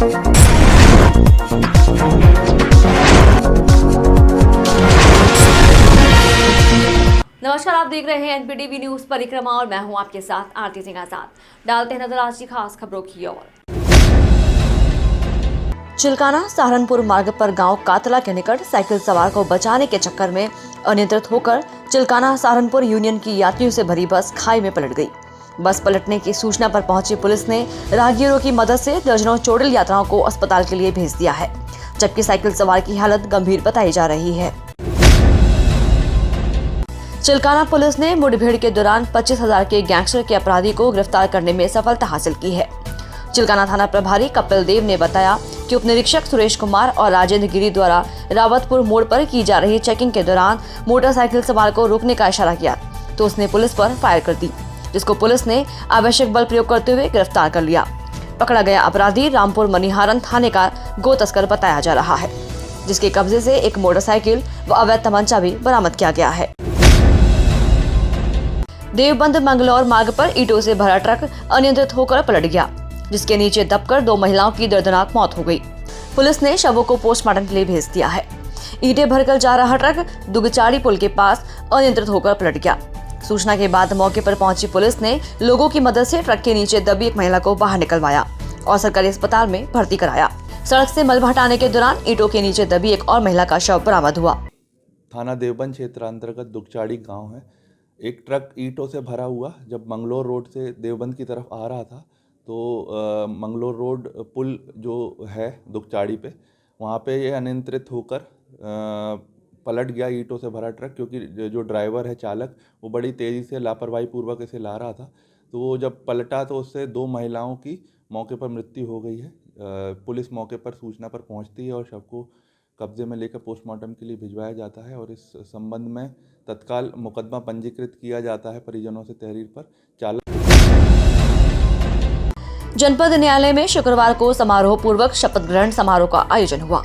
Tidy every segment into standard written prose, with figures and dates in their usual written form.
नमस्कार, आप देख रहे हैं एनपीटीवी न्यूज परिक्रमा और मैं हूं आपके साथ आरती सिंह आजाद। डालते हैं नजर आज की खास खबरों की ओर। चिलकाना सहारनपुर मार्ग पर गांव कातला के निकट साइकिल सवार को बचाने के चक्कर में अनियंत्रित होकर चिलकाना सहारनपुर यूनियन की यात्रियों से भरी बस खाई में पलट गई। बस पलटने की सूचना पर पहुंची पुलिस ने राहगीरों की मदद से दर्जनों चोटिल यात्राओं को अस्पताल के लिए भेज दिया है, जबकि साइकिल सवार की हालत गंभीर बताई जा रही है। चिलकाना पुलिस ने मुठभेड़ के दौरान 25,000 के गैंगस्टर के अपराधी को गिरफ्तार करने में सफलता हासिल की है। चिलकाना थाना प्रभारी कपिल देव ने बताया कि उप निरीक्षक सुरेश कुमार और राजेंद्र गिरी द्वारा रावतपुर मोड़ पर की जा रही चेकिंग के दौरान मोटरसाइकिल सवार को रोकने का इशारा किया तो उसने पुलिस पर फायर कर दी, जिसको पुलिस ने आवश्यक बल प्रयोग करते हुए गिरफ्तार कर लिया। पकड़ा गया अपराधी रामपुर मनिहारन थाने का गो तस्कर बताया जा रहा है, जिसके कब्जे से एक मोटरसाइकिल व अवैध तमंचा भी बरामद किया गया है। देवबंद मंगलौर मार्ग पर ईंटों से भरा ट्रक अनियंत्रित होकर पलट गया, जिसके नीचे दबकर 2 महिलाओं की दर्दनाक मौत हो गई। पुलिस ने शवों को पोस्टमार्टम के लिए भेज दिया है। ईंटें भरकर जा रहा ट्रक दुगचाड़ी पुल के पास अनियंत्रित होकर पलट गया। सूचना के बाद मौके पर पहुंची पुलिस ने लोगों की मदद से ट्रक के नीचे दबी एक महिला को बाहर निकलवाया और सरकारी अस्पताल में भर्ती कराया। सड़क से मलबा हटाने के दौरान ईंटों के नीचे दबी एक और महिला का शव बरामद हुआ। थाना देवबंद क्षेत्र अंतर्गत दुगचाड़ी गांव है। एक ट्रक ईंटों से भरा हुआ जब मंगलोर रोड से देवबंद की तरफ आ रहा था तो मंगलोर रोड पुल जो है दुगचाड़ी पे, वहाँ पे ये अनियंत्रित होकर पलट गया ईंटों से भरा ट्रक, क्योंकि जो ड्राइवर है चालक वो बड़ी तेज़ी से लापरवाही पूर्वक इसे ला रहा था। तो वो जब पलटा तो उससे 2 महिलाओं की मौके पर मृत्यु हो गई है। पुलिस मौके पर सूचना पर पहुँचती है और शव को कब्जे में लेकर पोस्टमार्टम के लिए भिजवाया जाता है और इस संबंध में तत्काल मुकदमा पंजीकृत किया जाता है परिजनों से तहरीर पर। चालक जनपद न्यायालय में शुक्रवार को समारोह पूर्वक शपथ ग्रहण समारोह का आयोजन हुआ।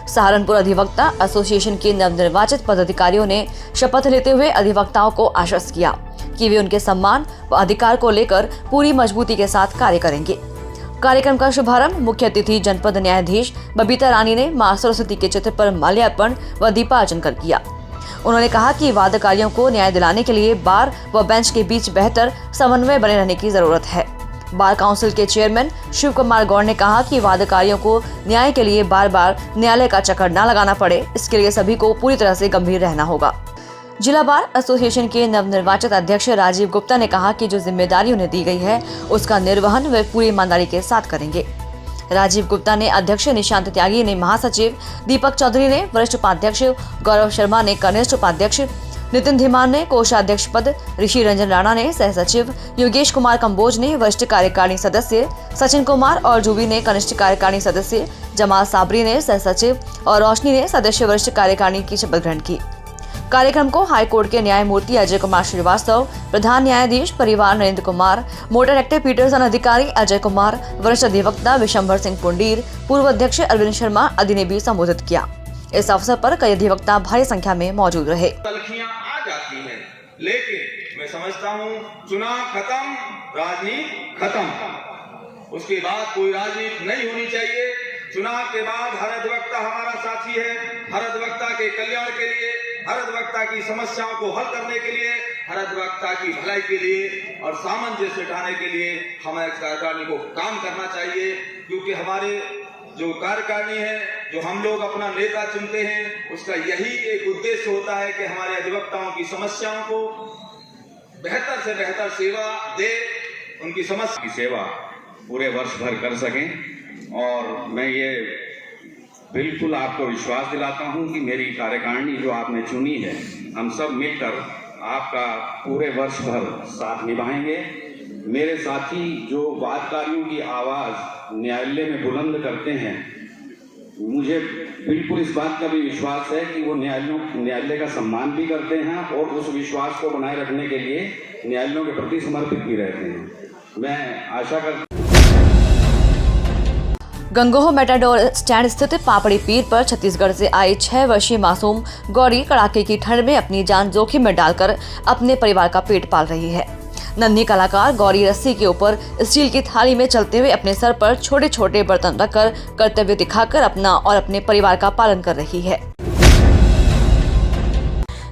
सहारनपुर अधिवक्ता एसोसिएशन के नवनिर्वाचित पदाधिकारियों ने शपथ लेते हुए अधिवक्ताओं को आश्वस्त किया कि वे उनके सम्मान व अधिकार को लेकर पूरी मजबूती के साथ कार्य करेंगे। कार्यक्रम का शुभारंभ मुख्य अतिथि जनपद न्यायाधीश बबीता रानी ने मां सरस्वती के चित्र पर माल्यार्पण व दीपार्चन कर किया। उन्होंने कहा कि वादकारियों को न्याय दिलाने के लिए बार व बेंच के बीच बेहतर समन्वय बने रहने की जरूरत है। बार काउंसिल के चेयरमैन शिव कुमार गौड़ ने कहा कि वादकारियों को न्याय के लिए बार बार न्यायालय का चक्कर न लगाना पड़े, इसके लिए सभी को पूरी तरह से गंभीर रहना होगा। जिला बार एसोसिएशन के नवनिर्वाचित अध्यक्ष राजीव गुप्ता ने कहा कि जो जिम्मेदारी उन्हें दी गई है उसका निर्वहन वे पूरी ईमानदारी के साथ करेंगे। राजीव गुप्ता ने अध्यक्ष निशांत त्यागी ने महासचिव, दीपक चौधरी ने वरिष्ठ उपाध्यक्ष, गौरव शर्मा ने कनिष्ठ उपाध्यक्ष, नितिन धीमान ने कोषाध्यक्ष पद, ऋषि रंजन राणा ने सह सचिव, योगेश कुमार कंबोज ने वरिष्ठ कार्यकारिणी सदस्य, सचिन कुमार और जुबी ने कनिष्ठ कार्यकारिणी सदस्य, जमाल साबरी ने सह सचिव और रोशनी ने सदस्य वरिष्ठ कार्यकारिणी की शपथ ग्रहण की। कार्यक्रम को हाईकोर्ट के न्यायमूर्ति अजय कुमार श्रीवास्तव, प्रधान न्यायाधीश परिवार Narendra Kumar, motor active Peterson अधिकारी अजय कुमार, वरिष्ठ अधिवक्ता विशंभर सिंह पुंडीर, पूर्व अध्यक्ष अरविंद शर्मा आदि ने भी संबोधित किया। इस अवसर पर कई अधिवक्ता भारी संख्या में मौजूद रहे। तलखियां आ जाती हैं, लेकिन मैं समझता हूँ चुनाव खत्म, राजनीति खत्म, उसके बाद कोई राजनीति नहीं होनी चाहिए। चुनाव के बाद हर अधिवक्ता हमारा साथी है। हर अधिवक्ता के कल्याण के लिए, हर अधिवक्ता की समस्याओं को हल करने के लिए, हर अधिवक्ता की भलाई के लिए और सामंजस्य बिठाने के लिए हमारे कार्यकारिणी को काम करना चाहिए, क्योंकि हमारे जो कार्यकारिणी है, जो हम लोग अपना नेता चुनते हैं, उसका यही एक उद्देश्य होता है कि हमारे अधिवक्ताओं की समस्याओं को बेहतर से बेहतर सेवा दे, उनकी समस्या की सेवा पूरे वर्ष भर कर सकें। और मैं ये बिल्कुल आपको विश्वास दिलाता हूं कि मेरी कार्यकारिणी जो आपने चुनी है, हम सब मिलकर आपका पूरे वर्ष भर साथ निभाएंगे। मेरे साथी जो वादकारियों की आवाज़ न्यायालय में बुलंद करते हैं, मुझे बिल्कुल इस बात का भी विश्वास है कि वो न्यायालय का सम्मान भी करते हैं और उस विश्वास को बनाए रखने के लिए न्यायालयों के प्रति समर्पित भी रहते हैं। मैं आशा करता गंगोह मेटाडोर स्टैंड स्थित पापड़ी पीर पर छत्तीसगढ़ से आई 6 वर्षीय मासूम गौरी कड़ाके की ठंड में अपनी जान जोखिम में डालकर अपने परिवार का पेट पाल रही है। नन्ही कलाकार गौरी रस्सी के ऊपर स्टील की थाली में चलते हुए अपने सर पर छोटे छोटे बर्तन रखकर कर्तव्य दिखाकर अपना और अपने परिवार का पालन कर रही है।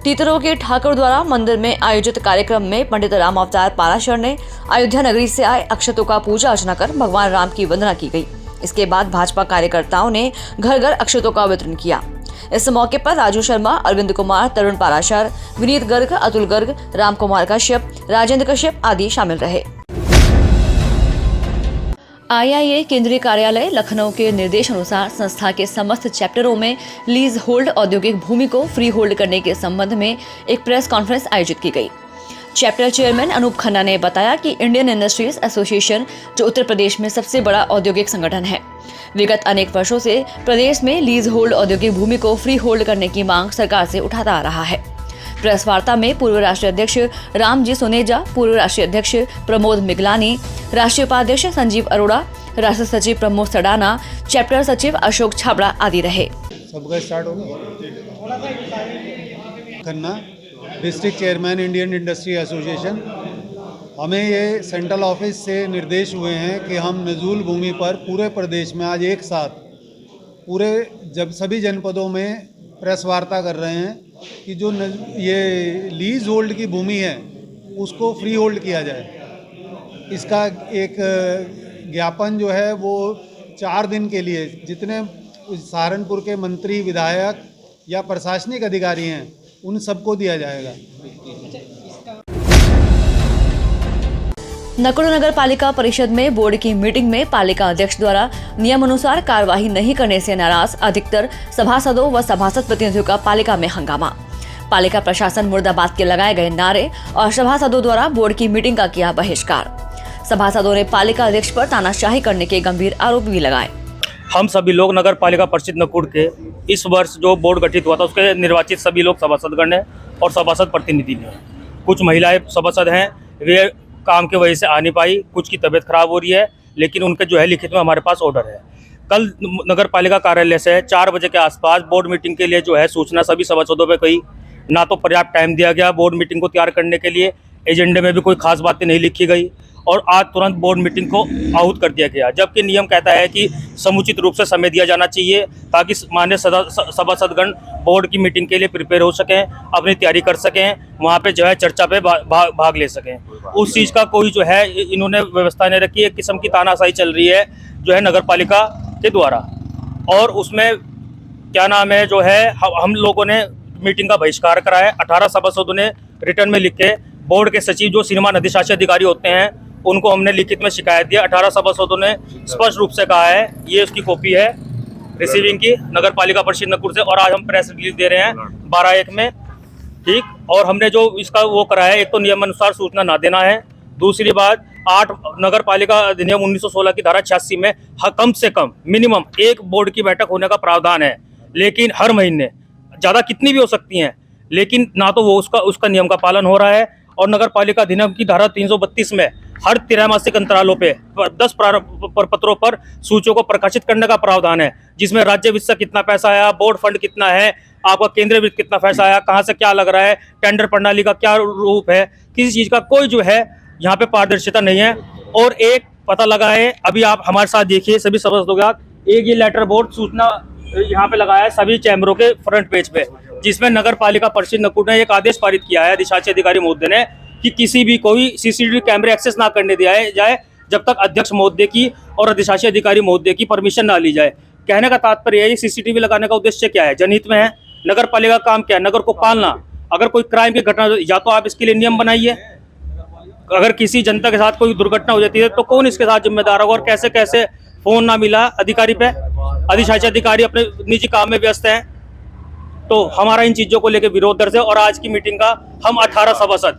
टीतरों के ठाकुर द्वारा मंदिर में आयोजित कार्यक्रम में पंडित राम अवतार पाराशर ने अयोध्या नगरी से आए अक्षतों का पूजा अर्चना कर भगवान राम की वंदना की गई। इसके बाद भाजपा कार्यकर्ताओं ने घर घर अक्षतों का वितरण किया। इस मौके पर राजू शर्मा, अरविंद कुमार, तरुण पाराशर, विनीत गर्ग, अतुल गर्ग, राम कुमार कश्यप, राजेंद्र कश्यप आदि शामिल रहे। IIA केंद्रीय कार्यालय लखनऊ के निर्देश अनुसार संस्था के समस्त चैप्टरों में लीज होल्ड औद्योगिक भूमि को फ्री होल्ड करने के संबंध में एक प्रेस कॉन्फ्रेंस आयोजित की गई। चैप्टर चेयरमैन अनूप खन्ना ने बताया कि इंडियन इंडस्ट्रीज एसोसिएशन जो उत्तर प्रदेश में सबसे बड़ा औद्योगिक संगठन है, विगत अनेक वर्षों से प्रदेश में लीज होल्ड औद्योगिक भूमि को फ्री होल्ड करने की मांग सरकार से उठाता आ रहा है। प्रेस वार्ता में पूर्व राष्ट्रीय अध्यक्ष रामजी सुनेजा, पूर्व राष्ट्रीय अध्यक्ष प्रमोद मिगलानी, राष्ट्रीय उपाध्यक्ष संजीव अरोड़ा, राष्ट्रीय सचिव प्रमोद सडाना, चैप्टर सचिव अशोक छाबड़ा आदि रहे। सबका स्टार्ट होगा। Khanna, district chairman Indian industry association. हमें ये सेंट्रल ऑफिस से निर्देश हुए हैं कि हम नजूल भूमि पर पूरे प्रदेश में आज एक साथ पूरे सभी जनपदों में प्रेस वार्ता कर रहे हैं कि जो ये लीज होल्ड की भूमि है उसको फ्री होल्ड किया जाए। इसका एक ज्ञापन जो है वो 4 दिन के लिए जितने सहारनपुर के मंत्री, विधायक या प्रशासनिक अधिकारी हैं उन सबको दिया जाएगा। नकुड़ नगर पालिका परिषद में बोर्ड की मीटिंग में पालिका अध्यक्ष द्वारा नियमानुसार कार्यवाही नहीं करने से नाराज अधिकतर सभासदों व सभासद प्रतिनिधियों का पालिका में हंगामा। पालिका प्रशासन मुर्दाबाद के लगाए गए नारे और सभासदों द्वारा बोर्ड की मीटिंग का किया बहिष्कार। सभासदों ने पालिका अध्यक्ष पर तानाशाही करने के गंभीर आरोप भी लगाए। हम सभी लोग नगर पालिका परिषद नकुड़ के इस वर्ष जो बोर्ड गठित हुआ था उसके निर्वाचित सभी लोग सभासदगण हैं और सभासद प्रतिनिधि हैं। कुछ महिलाएं सभासद हैं, वे काम की वजह से आ नहीं पाई, कुछ की तबीयत खराब हो रही है, लेकिन उनके जो है लिखित में हमारे पास ऑर्डर है। कल नगर पालिका कार्यालय से 4 बजे के आसपास बोर्ड मीटिंग के लिए जो है सूचना सभी सभासदों पे गई। ना तो पर्याप्त टाइम दिया गया बोर्ड मीटिंग को तैयार करने के लिए, एजेंडे में भी कोई खास बातें नहीं लिखी गई और आज तुरंत बोर्ड मीटिंग को आहूत कर दिया गया, जबकि नियम कहता है कि समुचित रूप से समय दिया जाना चाहिए ताकि मान्य सभासदगण बोर्ड की मीटिंग के लिए प्रिपेयर हो सकें, अपनी तैयारी कर सकें, वहाँ पे जो है चर्चा पे भाग ले सकें। उस चीज़ का कोई जो है इन्होंने व्यवस्था नहीं रखी। एक किस्म की तानाशाही चल रही है जो है नगर पालिका के द्वारा, और उसमें क्या नाम है जो है हम लोगों ने मीटिंग का बहिष्कार करा है। 18 सभासदों ने रिटर्न में लिख के बोर्ड के सचिव जो श्रीमान अधिशासी अधिकारी होते हैं उनको हमने लिखित में शिकायत दिया। 18 सभासदों ने स्पष्ट रूप से कहा है, ये उसकी कॉपी है रिसीविंग की नगर पालिका परिषद नकुड़ से, और आज हम प्रेस रिलीज दे रहे हैं 12/1 में, ठीक। और हमने जो इसका वो करा है, एक तो नियमानुसार सूचना ना देना है, दूसरी बात 8 नगर पालिका अधिनियम 1916 की धारा 86 में कम से कम मिनिमम 1 बोर्ड की बैठक होने का प्रावधान है, लेकिन हर महीने ज़्यादा कितनी भी हो सकती हैं, लेकिन ना तो वो उसका नियम का पालन हो रहा है। और नगर पालिका अधिनियम की धारा 332 में हर त्रैमासिक अंतरालों पे 10 पत्रों पर सूचियों को प्रकाशित करने का प्रावधान है, जिसमें राज्य वित्त से कितना पैसा आया, बोर्ड फंड कितना है, आपका केंद्रीय वित्त कितना पैसा आया, कहाँ से क्या लग रहा है, टेंडर प्रणाली का क्या रूप है, किसी चीज़ का कोई जो है यहाँ पे पारदर्शिता नहीं है। और एक पता लगा है, अभी आप हमारे साथ देखिए सभी सभासदों के साथ, एक ये लेटर बोर्ड सूचना यहाँ पे लगाया है सभी चैम्बरों के फ्रंट पेज पे, जिसमें नगर पालिका परिषद नकुड़ ने एक आदेश पारित किया है अधिशासी अधिकारी महोदय ने कि किसी भी कोई सीसीटीवी कैमरे एक्सेस ना करने दिया जाए जब तक अध्यक्ष महोदय की और अधिशासी अधिकारी महोदय की परमिशन ना ली जाए। कहने का तात्पर्य है, सीसीटीवी लगाने का उद्देश्य क्या है, जनहित में है। नगर पालिका काम क्या है, नगर को पालना। अगर कोई क्राइम की घटना या तो आप इसके लिए नियम बनाइए, अगर किसी जनता के साथ कोई दुर्घटना हो जाती है तो कौन इसके साथ जिम्मेदार होगा, और कैसे कैसे फोन ना मिला अधिकारी पे, अधिशासी अधिकारी अपने निजी काम में व्यस्त हैं। तो हमारा इन चीजों को लेकर विरोध दर्ज है और आज की मीटिंग का हम 18 सभासद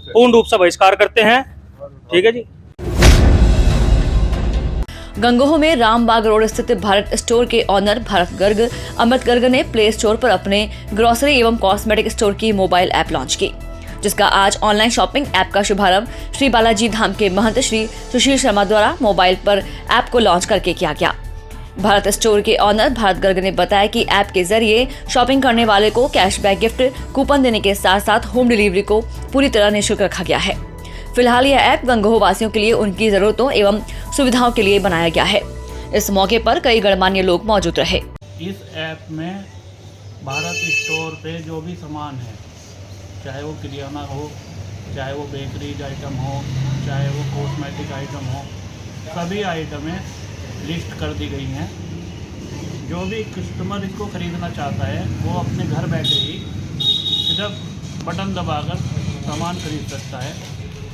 पूर्ण रूप से बहिष्कार करते हैं। ठीक है जी। गंगोह में रामबाग रोड स्थित भारत स्टोर के ऑनर भारत गर्ग अमृत गर्ग ने प्ले स्टोर पर अपने ग्रोसरी एवं कॉस्मेटिक स्टोर की मोबाइल ऐप लॉन्च की, जिसका आज ऑनलाइन शॉपिंग ऐप का शुभारंभ श्री बालाजी धाम के महंत श्री सुशील शर्मा द्वारा मोबाइल पर ऐप को लॉन्च करके किया गया। भारत स्टोर के ऑनर भारत गर्ग ने बताया कि ऐप के जरिए शॉपिंग करने वाले को कैशबैक गिफ्ट कूपन देने के साथ साथ होम डिलीवरी को पूरी तरह निःशुल्क रखा गया है। फिलहाल यह ऐप गंगोह वासियों के लिए उनकी जरूरतों एवं सुविधाओं के लिए बनाया गया है। इस मौके पर कई गणमान्य लोग मौजूद रहे। इस ऐप में भारत स्टोर पे जो भी सामान है, चाहे वो किराना हो, चाहे वो बेकरीज आइटम हो, चाहे वो कॉस्मेटिक आइटम हो, सभी आइटमें लिस्ट कर दी गई हैं। जो भी कस्टमर इसको ख़रीदना चाहता है वो अपने घर बैठे ही सिर्फ बटन दबाकर सामान खरीद सकता है।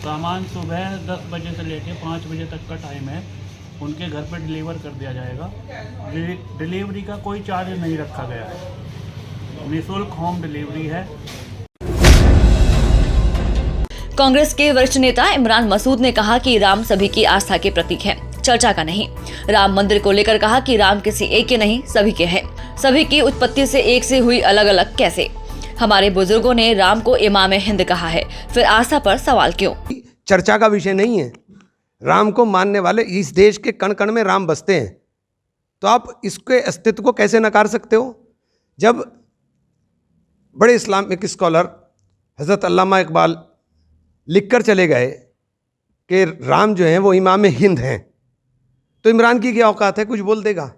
सामान सुबह 10 बजे से लेकर 5 बजे तक का टाइम है, उनके घर पर डिलीवर कर दिया जाएगा। डिलीवरी का कोई चार्ज नहीं रखा गया है, निःशुल्क होम डिलीवरी है। कांग्रेस के वरिष्ठ नेता इमरान मसूद ने कहा कि राम सभी की आस्था के प्रतीक है, चर्चा का नहीं। राम मंदिर को लेकर कहा कि राम किसी एक के नहीं, सभी के हैं। सभी की उत्पत्ति से एक से हुई, अलग अलग कैसे? हमारे बुजुर्गों ने राम को इमाम हिंद कहा है, फिर आस्था पर सवाल क्यों? चर्चा का विषय नहीं है। राम को मानने वाले इस देश के कण कण में राम बसते हैं, तो आप इसके अस्तित्व को कैसे नकार सकते हो? जब बड़े इस्लामिक स्कॉलर हज़रत अल्लामा इकबाल लिखकर चले गए कि राम जो हैं वो इमाम हिंद हैं, तो इमरान की क्या औकात है कुछ बोल देगा?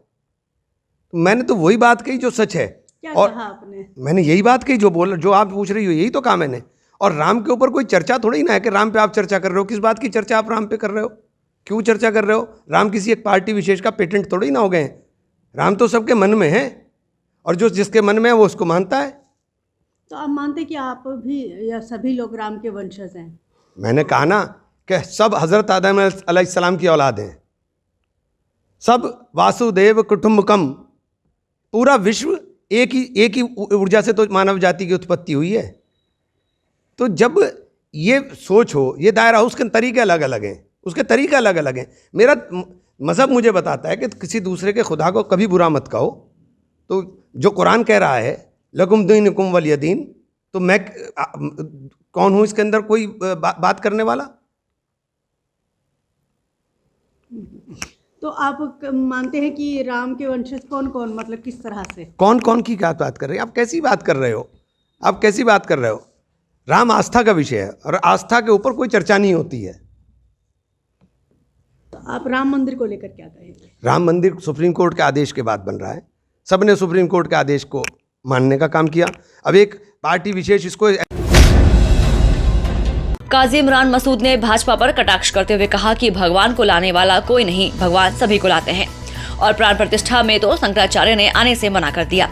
मैंने तो वही बात कही जो सच है। क्या और कहा आपने? मैंने यही बात कही जो आप पूछ रही हो, यही तो कहा मैंने। और राम के ऊपर कोई चर्चा थोड़ी ना है कि राम पे आप चर्चा कर रहे हो। किस बात की चर्चा आप राम पे कर रहे हो? क्यों चर्चा कर रहे हो? राम किसी एक पार्टी विशेष का पेटेंट थोड़ी ना हो गए हैं। राम तो सबके मन में है, और जो जिसके मन में है वो उसको मानता है। तो आप मानते कि आप भी या सभी लोग राम के वंशज हैं? मैंने कहा ना कि सब हज़रत आदम अलैहिस्सलाम की औलाद हैं, सब वासुदेव कुटुंबकम, पूरा विश्व एक ही ऊर्जा से तो मानव जाति की उत्पत्ति हुई है। तो जब ये सोच हो, ये दायरा हो, उसके तरीके अलग अलग हैं, उसके तरीके अलग अलग हैं। मेरा मज़हब मुझे बताता है कि किसी दूसरे के खुदा को कभी बुरा मत कहो। तो जो कुरान कह रहा है लकुम दीनुकुम वलिय दीन, तो मैं कौन हूँ इसके अंदर कोई बात करने वाला? तो आप मानते हैं कि राम के वंशज कौन कौन, मतलब किस तरह से? कौन कौन की क्या बात कर रहे हैं आप? कैसी बात कर रहे हो आप? कैसी बात कर रहे हो? राम आस्था का विषय है, और आस्था के ऊपर कोई चर्चा नहीं होती है। तो आप राम मंदिर को लेकर क्या कहेंगे? राम मंदिर सुप्रीम कोर्ट के आदेश के बाद बन रहा है। सबने सुप्रीम कोर्ट के आदेश को मानने का काम किया। अब एक पार्टी विशेष इसको। काजी इमरान मसूद ने भाजपा पर कटाक्ष करते हुए कहा कि भगवान को लाने वाला कोई नहीं, भगवान सभी को लाते हैं। और प्राण प्रतिष्ठा में तो शंकराचार्य ने आने से मना कर दिया।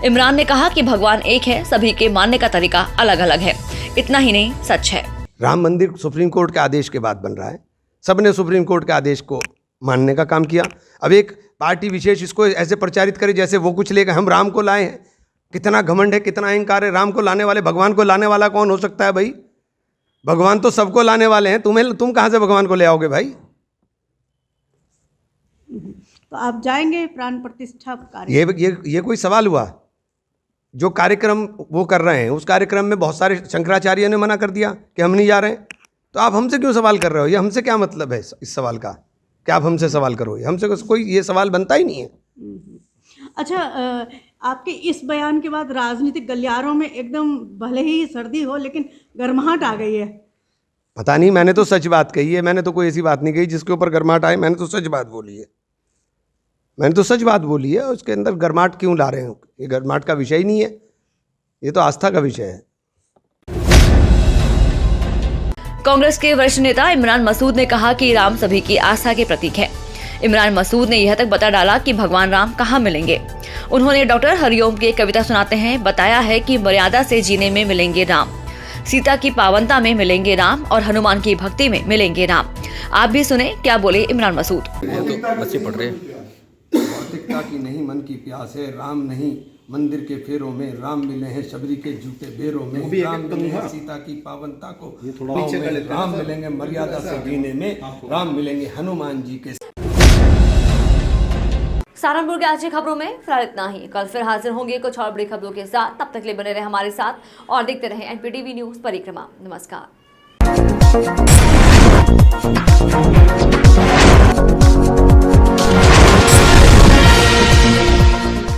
इमरान ने कहा कि भगवान एक है, सभी के मानने का तरीका अलग अलग है। इतना ही नहीं, सच है। राम मंदिर सुप्रीम कोर्ट के आदेश के बाद बन रहा है। सबने सुप्रीम कोर्ट के आदेश को मानने का काम किया। अब एक पार्टी विशेष इसको ऐसे प्रचारित करे जैसे वो कुछ लेकर हम राम को लाए हैं। कितना घमंड है, कितना अहंकार है। राम को लाने वाले, भगवान को लाने वाला कौन हो सकता है भाई? भगवान तो सबको लाने वाले हैं। तुम कहाँ से भगवान को ले आओगे भाई? तो आप जाएंगे प्राण प्रतिष्ठा कार्य? ये कोई सवाल हुआ? जो कार्यक्रम वो कर रहे हैं, उस कार्यक्रम में बहुत सारे शंकराचार्य ने मना कर दिया कि हम नहीं जा रहे हैं। तो आप हमसे क्यों सवाल कर रहे हो? ये हमसे क्या मतलब है इस सवाल का? क्या आप हमसे सवाल करो? हमसे कोई ये सवाल बनता ही नहीं है। अच्छा, आपके इस बयान के बाद राजनीतिक गलियारों में एकदम भले ही सर्दी हो लेकिन गर्माहट आ गई है। पता नहीं, मैंने तो सच बात कही है। मैंने तो कोई ऐसी बात नहीं कही जिसके ऊपर गर्माहट आए। मैंने तो सच बात बोली है। मैंने तो सच बात बोली है। उसके अंदर गर्माहट क्यों ला रहे हो? ये गर्माहट का विषय ही नहीं है, ये तो आस्था का विषय है। कांग्रेस के वरिष्ठ नेता इमरान मसूद ने कहा कि राम सभी की आस्था के प्रतीक है। इमरान मसूद ने यह तक बता डाला कि भगवान राम कहाँ मिलेंगे। उन्होंने डॉक्टर हरिओम की एक कविता सुनाते हैं बताया है कि मर्यादा से जीने में मिलेंगे राम, सीता की पावनता में मिलेंगे राम, और हनुमान की भक्ति में मिलेंगे राम। आप भी सुने क्या बोले इमरान मसूद। बच्चे पढ़ रहे हैं। भौतिकता की नहीं मन की प्यास है, राम नहीं मंदिर के फेरों में, राम मिले हैं शबरी के जूते बेरों में, राम मिले हैं सीता की पावनता को, राम मिलेंगे मर्यादा से जीने में, राम मिलेंगे हनुमान जी के। सहारनपुर के आज की खबरों में फिलहाल इतना ही। कल फिर हाजिर होंगे कुछ और बड़ी खबरों के साथ। तब तक के लिए बने रहे हमारे साथ और देखते रहे NPTV न्यूज परिक्रमा। नमस्कार।